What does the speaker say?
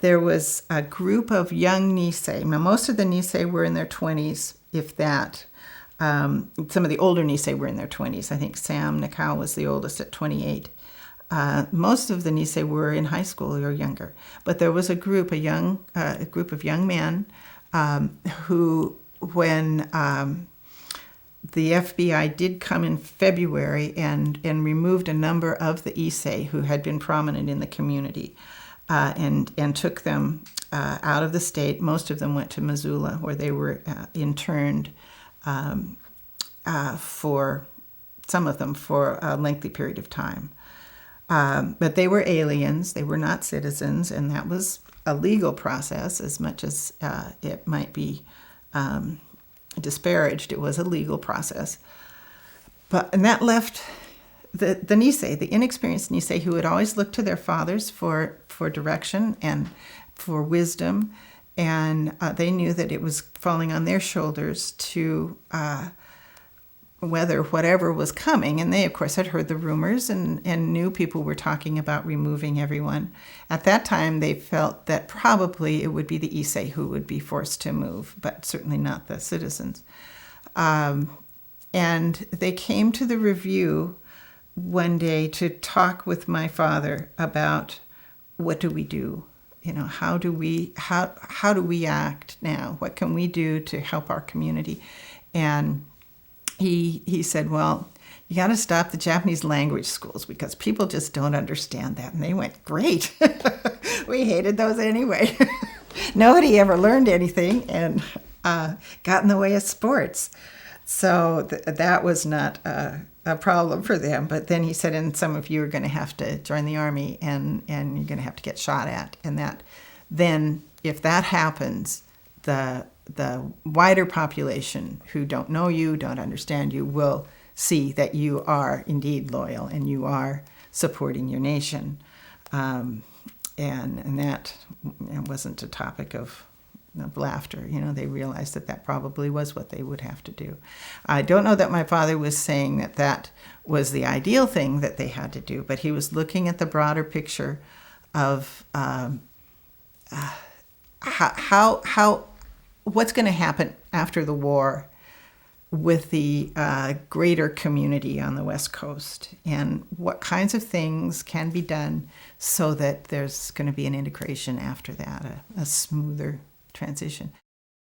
there was a group of young Nisei. Now, most of the Nisei were in their 20s, if that. Some of the older Nisei were in their 20s. I think Sam Nakao was the oldest at 28. Most of the Nisei were in high school or younger. But there was a group of young men who, when the FBI did come in February and removed a number of the Issei who had been prominent in the community, and took them out of the state. Most of them went to Missoula, where they were interned for some of them for a lengthy period of time. But they were aliens. They were not citizens, and that was a legal process as much as it might be disparaged. It was a legal process. And that left the Nisei, the inexperienced Nisei, who had always looked to their fathers for direction and for wisdom, and they knew that it was falling on their shoulders to weather whatever was coming. And they, of course, had heard the rumors and knew people were talking about removing everyone. At that time, they felt that probably it would be the Issei who would be forced to move, but certainly not the citizens. And they came to the review one day to talk with my father about what do we do? How do we act now? What can we do to help our community? And he said, well, you got to stop the Japanese language schools because people just don't understand that. And they went, great. We hated those anyway. Nobody ever learned anything and got in the way of sports. So that was not a problem for them. But then he said, and some of you are going to have to join the army and you're going to have to get shot at. And then if that happens, the wider population who don't know you, don't understand you, will see that you are indeed loyal and you are supporting your nation. And that wasn't a topic of laughter. They realized that probably was what they would have to do. I don't know that my father was saying that was the ideal thing that they had to do, but he was looking at the broader picture of how what's going to happen after the war with the greater community on the West Coast, and what kinds of things can be done so that there's going to be an integration after that, a smoother transition.